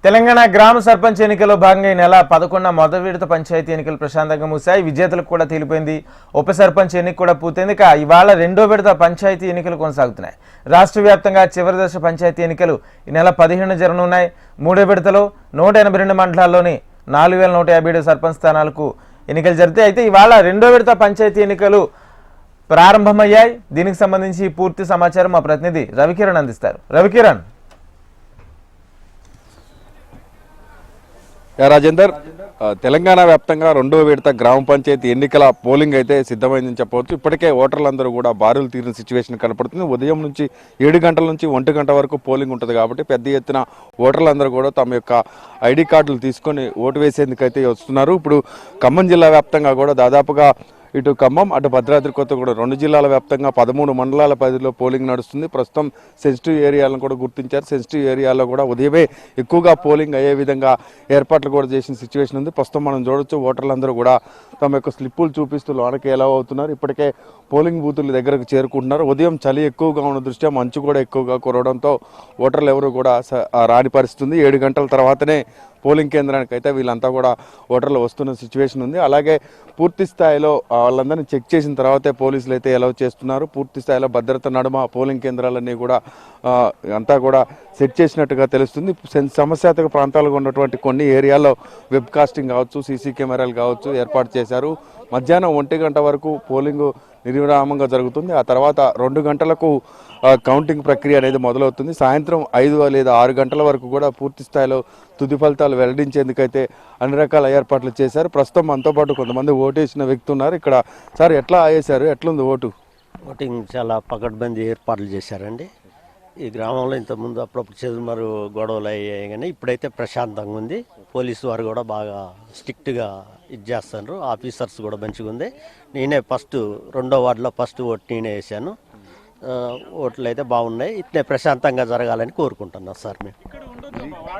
తెలంగాణ గ్రామ సర్పంచ్ ఎన్నికల్లో భాగంగా ఈ నెల 11న మొదటి విడత పంచాయతీ ఎన్నికలు ప్రశాంతంగా ముగిశాయి. విజేతలకు కూడా తేలిపోయింది. ఉప సర్పంచ్ ఎన్నిక కూడా పూర్తయింది. ఇవాళ రెండో విడత పంచాయతీ ఎన్నికలు కొనసాగుతున్నాయి. రాష్ట్ర వ్యాప్తంగా చివరి దశ పంచాయతీ ఎన్నికలు ఈ నెల 15న జరగనున్నాయి. మూడో విడతలో 182 మండలాల్లోని 4157 సర్పంచ్ స్థానాలకు ఎన్నికలు జరిగాయి. అయితే ఇవాళ రెండో విడత పంచాయతీ ఎన్నికలు ప్రారంభమయ్యాయి. దీనికి సంబంధించి పూర్తి సమాచారం మా ప్రతినిధి రవికిరణ్ అందిస్తారు. రవికిరణ్. రాజేందర్, తెలంగాణ వ్యాప్తంగా రెండో విడత గ్రామ పంచాయతీ ఎన్నికల పోలింగ్ అయితే సిద్ధమైందని చెప్పవచ్చు. ఇప్పటికే ఓటర్లందరూ కూడా బారులు తీరిన సిచ్యువేషన్ కనపడుతుంది. ఉదయం నుంచి 7 గంటల నుంచి 1 గంట వరకు పోలింగ్ ఉంటుంది కాబట్టి పెద్ద ఎత్తున ఓటర్లందరూ కూడా తమ యొక్క ఐడి కార్డులు తీసుకొని ఓటు వేసేందుకైతే వస్తున్నారు. ఇప్పుడు ఖమ్మం జిల్లా వ్యాప్తంగా కూడా దాదాపుగా ఇటు ఖమ్మం అటు భద్రాద్రి కొత్తగూడెం 2 జిల్లాల వ్యాప్తంగా 13 మండలాల పరిధిలో పోలింగ్ నడుస్తుంది. ప్రస్తుతం సెన్సిటివ్ ఏరియాలను కూడా గుర్తించారు. సెన్సిటివ్ ఏరియాలో కూడా ఉదయమే ఎక్కువగా పోలింగ్ అయ్యే విధంగా ఏర్పాట్లు కూడా చేసిన సిచ్యువేషన్ ఉంది. ప్రస్తుతం మనం చూడొచ్చు ఓటర్లందరూ కూడా తమ యొక్క స్లిప్పులు చూపిస్తూ లోనకి ఎలా అవుతున్నారు. ఇప్పటికే పోలింగ్ బూతుల దగ్గరకు చేరుకుంటున్నారు. ఉదయం చలి ఎక్కువగా ఉన్న దృష్ట్యా మంచు కూడా ఎక్కువగా కురవడంతో ఓటర్లు ఎవరు కూడా రాని పరిస్థితుంది. 7 గంటల తర్వాతనే పోలింగ్ కేంద్రానికి అయితే వీళ్ళంతా కూడా ఓటర్లు వస్తున్న సిచ్యువేషన్ ఉంది. అలాగే పూర్తి స్థాయిలో వాళ్ళందరినీ చెక్ చేసిన తర్వాతే పోలీసులు అయితే అలౌ చేస్తున్నారు. పూర్తి స్థాయిలో భద్రత నడుమ పోలింగ్ కేంద్రాలన్నీ కూడా అంతా కూడా సెట్ చేసినట్టుగా తెలుస్తుంది. సమస్యాత్మక ప్రాంతాలుగా ఉన్నటువంటి కొన్ని ఏరియాల్లో వెబ్ కాస్టింగ్ కావచ్చు, సీసీ కెమెరాలు కావచ్చు ఏర్పాటు చేశారు. మధ్యాహ్నం 1 గంట వరకు పోలింగ్ నిర్విరామంగా జరుగుతుంది. ఆ తర్వాత 2 గంటలకు కౌంటింగ్ ప్రక్రియ అనేది మొదలవుతుంది. సాయంత్రం 5 లేదా 6 గంటల వరకు కూడా పూర్తి స్థాయిలో తుది ఫలితాలు వెల్లడించేందుకైతే అన్ని రకాల ఏర్పాట్లు చేశారు. ప్రస్తుతం మనతో పాటు కొంతమంది ఓటేసిన వ్యక్తి ఉన్నారు. ఇక్కడ సార్ ఎట్లా వేశారు, ఎట్లుంది ఓటింగ్ చాలా పకడ్బందీ ఏర్పాట్లు చేశారండి. ఈ గ్రామంలో ఇంతకుముందు అప్పుడప్పుడు చెదురుమరు గొడవలు అయ్యాయి, కానీ ఇప్పుడైతే ప్రశాంతంగా ఉంది. పోలీసు వారు కూడా బాగా స్ట్రిక్ట్గా ఇది చేస్తున్నారు. ఆఫీసర్స్ కూడా మంచిగా ఉంది. నేనే రెండో వార్డులో ఫస్ట్ ఓటు నేనే వేసాను. ఓట్లు అయితే బాగున్నాయి. ఇట్లే ప్రశాంతంగా జరగాలని కోరుకుంటున్నాం సార్. మేము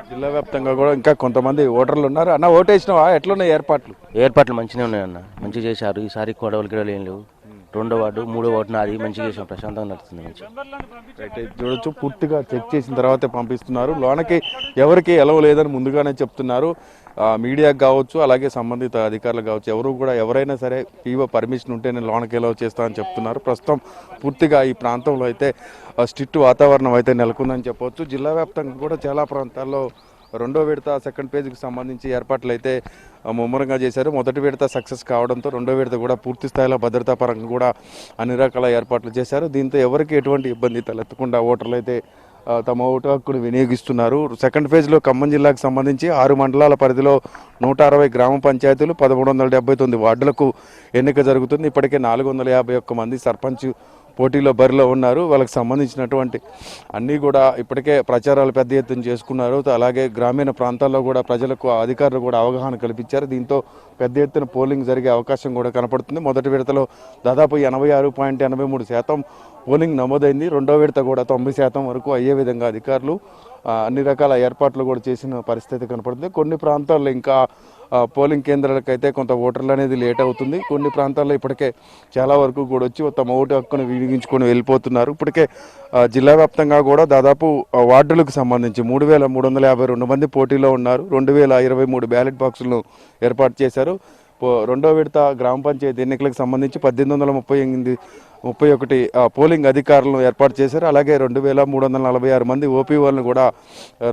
జిల్లా వ్యాప్తంగా కూడా ఇంకా కొంతమంది ఓటర్లు ఉన్నారు. అన్న ఓటేసినవా, ఎట్లున్నాయి ఏర్పాట్లు మంచిగా ఉన్నాయన్న, మంచిగా చేశారు. ఈసారి గొడవలు ఏం లేవు. రెండో వార్డు మూడో వార్డు నాది మంచిగా చేసాం, ప్రశాంతంగా నడుస్తుంది. అయితే చూడొచ్చు పూర్తిగా చెక్ చేసిన తర్వాతే పంపిస్తున్నారు. లోనకి ఎవరికి ఎలవ లేదని ముందుగానే చెప్తున్నారు. మీడియాకు కావచ్చు, అలాగే సంబంధిత అధికారులు కావచ్చు, ఎవరైనా సరే పీఓ పర్మిషన్ ఉంటే నేను లోనకి ఎలవ చేస్తానని చెప్తున్నారు. ప్రస్తుతం పూర్తిగా ఈ ప్రాంతంలో అయితే స్ట్రిక్ట్ వాతావరణం అయితే నెలకొందని చెప్పవచ్చు. జిల్లా వ్యాప్తంగా కూడా చాలా ప్రాంతాల్లో రెండో విడత సెకండ్ పేజ్కి సంబంధించి ఏర్పాట్లు అయితే ముమ్మరంగా చేశారు. మొదటి విడత సక్సెస్ కావడంతో రెండో విడత కూడా పూర్తి స్థాయిలో భద్రతా పరంగా కూడా అన్ని రకాల ఏర్పాట్లు చేశారు. దీంతో ఎవరికి ఎటువంటి ఇబ్బంది తలెత్తకుండా ఓటర్లు అయితే తమ ఓటు హక్కును వినియోగిస్తున్నారు. సెకండ్ ఫేజ్లో ఖమ్మం జిల్లాకు సంబంధించి 6 మండలాల పరిధిలో 160 గ్రామ పంచాయతీలు 1379 వార్డులకు ఎన్నిక జరుగుతుంది. ఇప్పటికే 451 మంది సర్పంచ్ పోటీలో బరిలో ఉన్నారు. వాళ్ళకి సంబంధించినటువంటి అన్నీ కూడా ఇప్పటికే ప్రచారాలు పెద్ద ఎత్తున చేసుకున్నారు. అలాగే గ్రామీణ ప్రాంతాల్లో కూడా ప్రజలకు అధికారులు కూడా అవగాహన కల్పించారు. దీంతో పెద్ద ఎత్తున పోలింగ్ జరిగే అవకాశం కూడా కనపడుతుంది. మొదటి విడతలో దాదాపు 86.83% పోలింగ్ నమోదైంది. రెండో విడత కూడా 90% వరకు అయ్యే విధంగా అధికారులు అన్ని రకాల ఏర్పాట్లు కూడా చేసిన పరిస్థితి కనపడుతుంది. కొన్ని ప్రాంతాల్లో ఇంకా పోలింగ్ కేంద్రాలకైతే కొంత ఓటర్లు అనేది లేట్ అవుతుంది. కొన్ని ప్రాంతాల్లో ఇప్పటికే చాలా వరకు కూడా వచ్చి తమ ఓటు హక్కును వినియోగించుకొని వెళ్ళిపోతున్నారు. ఇప్పటికే జిల్లా వ్యాప్తంగా కూడా దాదాపు వార్డులకు సంబంధించి 3352 మంది పోటీలో ఉన్నారు. 2023 బ్యాలెట్ బాక్సులను ఏర్పాటు చేశారు. రెండో విడత గ్రామ పంచాయతీ ఎన్నికలకు సంబంధించి 1831 పోలింగ్ అధికారులను ఏర్పాటు చేశారు. అలాగే 2346 మంది ఓపీఓలను కూడా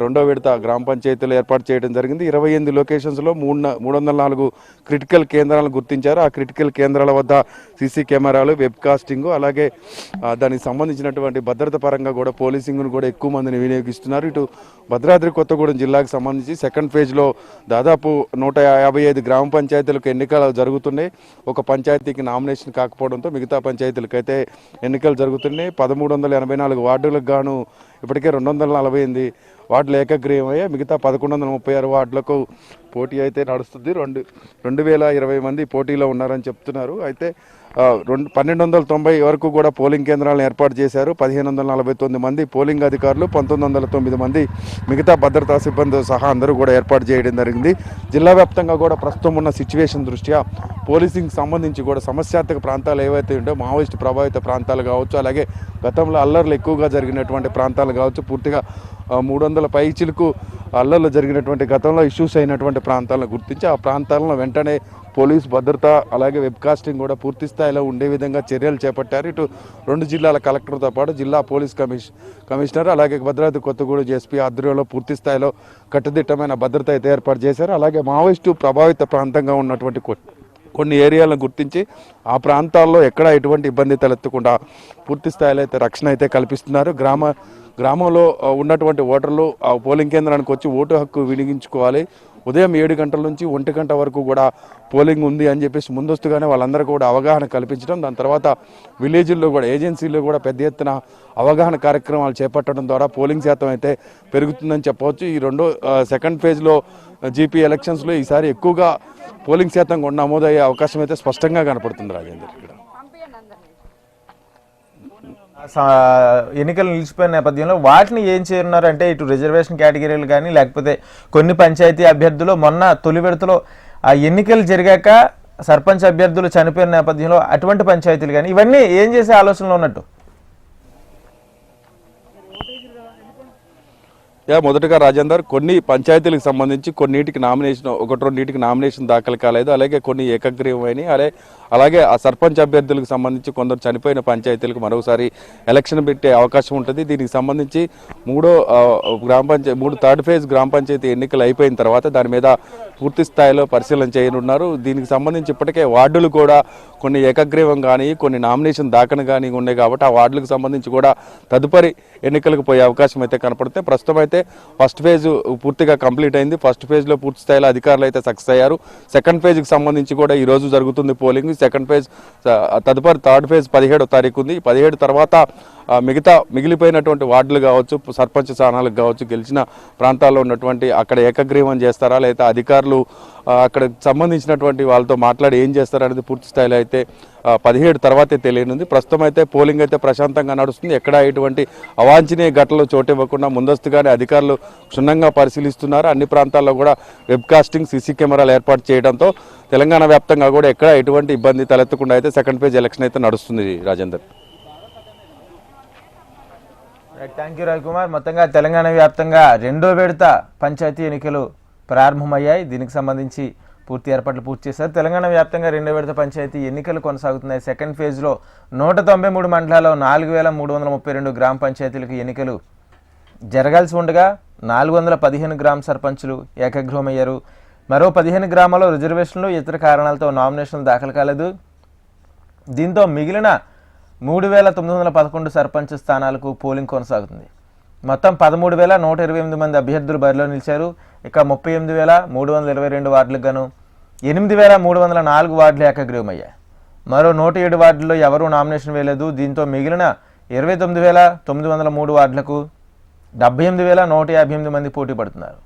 రెండో విడత గ్రామ పంచాయతీలు ఏర్పాటు చేయడం జరిగింది. 28 లొకేషన్స్లో 304 క్రిటికల్ కేంద్రాలను గుర్తించారు. ఆ క్రిటికల్ కేంద్రాల వద్ద సీసీ కెమెరాలు, వెబ్ కాస్టింగ్, అలాగే దానికి సంబంధించినటువంటి భద్రత పరంగా కూడా పోలీసింగ్ను కూడా ఎక్కువ మందిని వినియోగిస్తున్నారు. ఇటు భద్రాద్రి కొత్తగూడెం జిల్లాకు సంబంధించి సెకండ్ ఫేజ్లో దాదాపు 155 గ్రామ పంచాయతీలకు ఎన్నికలు జరుగుతున్నాయి. ఒక పంచాయతీకి నామినేషన్ కాకపోవడంతో మిగతా పంచాయతీలకు అయితే ఎన్నికలు జరుగుతున్నాయి. 1384 వార్డులకు గాను ఇప్పటికే 248 వార్డులు ఏకగ్రీవమయ్యాయి. మిగతా 1136 వార్డులకు పోటీ అయితే నడుస్తుంది. 2020 మంది పోటీలో ఉన్నారని చెప్తున్నారు. అయితే 1290 వరకు కూడా పోలింగ్ కేంద్రాలను ఏర్పాటు చేశారు. 1549 మంది పోలింగ్ అధికారులు, 1909 మంది మిగతా భద్రతా సిబ్బంది సహా అందరూ కూడా ఏర్పాటు చేయడం జరిగింది. జిల్లా వ్యాప్తంగా కూడా ప్రస్తుతం ఉన్న సిచ్యువేషన్ దృష్ట్యా పోలీసింగ్ సంబంధించి కూడా సమస్యాత్మక ప్రాంతాలు ఏవైతే ఉంటే మావోయిస్టు ప్రభావిత ప్రాంతాలు కావచ్చు, అలాగే గతంలో అల్లర్లు ఎక్కువగా జరిగినటువంటి ప్రాంతాలు కావచ్చు, పూర్తిగా 300 పైచిలకు అల్లర్లు జరిగినటువంటి గతంలో ఇష్యూస్ అయినటువంటి ప్రాంతాలను గుర్తించి ఆ ప్రాంతాలను వెంటనే పోలీస్ భద్రత అలాగే వెబ్కాస్టింగ్ కూడా పూర్తి స్థాయిలో ఉండే విధంగా చర్యలు చేపట్టారు. ఇటు 2 జిల్లాల కలెక్టర్తో పాటు జిల్లా పోలీస్ కమిషనర్ అలాగే భద్రాద్రి కొత్తగూడెం ఎస్పీ ఆధ్వర్యంలో పూర్తి స్థాయిలో కట్టుదిట్టమైన భద్రత అయితే ఏర్పాటు చేశారు. అలాగే మావోయిస్టు ప్రభావిత ప్రాంతంగా ఉన్నటువంటి కొన్ని ఏరియాలను గుర్తించి ఆ ప్రాంతాల్లో ఎక్కడ ఎటువంటి ఇబ్బంది తలెత్తకుండా పూర్తి స్థాయిలో అయితే రక్షణ అయితే కల్పిస్తున్నారు. గ్రామంలో ఉన్నటువంటి ఓటర్లు ఆ పోలింగ్ కేంద్రానికి వచ్చి ఓటు హక్కు వినియోగించుకోవాలి. ఉదయం 7 గంటల నుంచి 1 గంట వరకు కూడా పోలింగ్ ఉంది అని చెప్పేసి ముందస్తుగానే వాళ్ళందరూ కూడా అవగాహన కల్పించడం, దాని తర్వాత విలేజ్ల్లో కూడా ఏజెన్సీల్లో కూడా పెద్ద ఎత్తున అవగాహన కార్యక్రమాలు చేపట్టడం ద్వారా పోలింగ్ శాతం అయితే పెరుగుతుందని చెప్పవచ్చు. ఈ సెకండ్ ఫేజ్లో జీపీ ఎలక్షన్స్లో ఈసారి ఎక్కువగా పోలింగ్ శాతం కూడా నమోదయ్యే అవకాశం అయితే స్పష్టంగా కనపడుతుంది. రాజేందర్, ఇక్కడ ఎన్నికలు నిలిచిపోయిన నేపథ్యంలో వాటిని ఏం చేయనున్నారు అంటే ఇటు రిజర్వేషన్ కేటగిరీలు కానీ లేకపోతే కొన్ని పంచాయతీ అభ్యర్థులు మొన్న తొలి విడతలో ఆ ఎన్నికలు జరిగాక సర్పంచ్ అభ్యర్థులు చనిపోయిన నేపథ్యంలో అటువంటి పంచాయతీలు కానీ ఇవన్నీ ఏం చేసే ఆలోచనలో ఉన్నట్టు? మొదటగా రాజేందర్, కొన్ని పంచాయతీలకు సంబంధించి కొన్నిటికి నామినేషన్ 1-2 నామినేషన్ దాఖలు కాలేదు, అలాగే కొన్ని ఏకగ్రీవమైనవి. అలాగే ఆ సర్పంచ్ అభ్యర్థులకు సంబంధించి కొందరు చనిపోయిన పంచాయతీలకు మరోసారి ఎలక్షన్ పెట్టే అవకాశం ఉంటుంది. దీనికి సంబంధించి 3 థర్డ్ ఫేజ్ గ్రామ పంచాయతీ ఎన్నికలు అయిపోయిన తర్వాత దాని మీద పూర్తి స్థాయిలో పరిశీలన చేయనున్నారు. దీనికి సంబంధించి ఇప్పటికే వార్డులు కూడా కొన్ని ఏకగ్రీవం కానీ కొన్ని నామినేషన్ దాఖలు కానీ ఉన్నాయి కాబట్టి ఆ వార్డులకు సంబంధించి కూడా తదుపరి ఎన్నికలకు పోయే అవకాశం అయితే కనపడుతుంది. ప్రస్తుతం అయితే ఫస్ట్ ఫేజ్ పూర్తిగా కంప్లీట్ అయింది. ఫస్ట్ ఫేజ్లో పూర్తి స్థాయిలో అధికారులు అయితే సక్సెస్ అయ్యారు. సెకండ్ ఫేజ్కి సంబంధించి కూడా ఈరోజు జరుగుతుంది పోలింగ్. సెకండ్ ఫేజ్ తదుపరి థర్డ్ ఫేజ్ 17వ తారీఖు ఉంది. 17 తర్వాత మిగిలిపోయినటువంటి వార్డులు కావచ్చు, సర్పంచ్ స్థానాలకు కావచ్చు, గెలిచిన ప్రాంతాల్లో ఉన్నటువంటి అక్కడ ఏకగ్రీవం చేస్తారా లేదా అధికారులు అక్కడ సంబంధించినటువంటి వాళ్ళతో మాట్లాడి ఏం చేస్తారనేది పూర్తి స్థాయిలో అయితే 17 తర్వాతే తెలియనుంది. ప్రస్తుతం అయితే పోలింగ్ అయితే ప్రశాంతంగా నడుస్తుంది. ఎక్కడ ఎటువంటి అవాంఛనీయ ఘటనలు చోటివ్వకుండా ముందస్తుగానే అధికారులు క్షుణ్ణంగా పరిశీలిస్తున్నారు. అన్ని ప్రాంతాల్లో కూడా వెబ్కాస్టింగ్, సీసీ కెమెరాలు ఏర్పాటు చేయడంతో తెలంగాణ వ్యాప్తంగా కూడా ఎక్కడ ఎటువంటి ఇబ్బంది తలెత్తకుండా అయితే సెకండ్ ఫేజ్ ఎలక్షన్ అయితే నడుస్తుంది. Rajender, thank you Ravikumar. మొత్తంగా తెలంగాణ వ్యాప్తంగా 2వ విడత పంచాయతీ ఎన్నికలు ప్రారంభమయ్యాయి. దీనికి సంబంధించి పూర్తి ఏర్పాట్లు పూర్తి చేశారు. తెలంగాణ వ్యాప్తంగా 2వ విడత పంచాయతీ ఎన్నికలు కొనసాగుతున్నాయి. సెకండ్ ఫేజ్లో 193 మండలాల్లో 4332 గ్రామ పంచాయతీలకు ఎన్నికలు జరగాల్సి ఉండగా 415 గ్రామ సర్పంచులు ఏకగ్రీవమయ్యారు. మరో 15 గ్రామాల్లో రిజర్వేషన్లు ఇతర కారణాలతో నామినేషన్లు దాఖలు కాలేదు. దీంతో మిగిలిన 3911 సర్పంచ్ స్థానాలకు పోలింగ్ కొనసాగుతుంది. మొత్తం 13,128 మంది అభ్యర్థులు బరిలో నిలిచారు. ఇక 38,322 వార్డులకు గాను 8,304 వార్డులు ఏకగ్రీవమయ్యాయి. మరో 107 వార్డుల్లో ఎవరూ నామినేషన్ వేయలేదు. దీంతో మిగిలిన 29,903 వార్డులకు 78,158 మంది పోటీ పడుతున్నారు.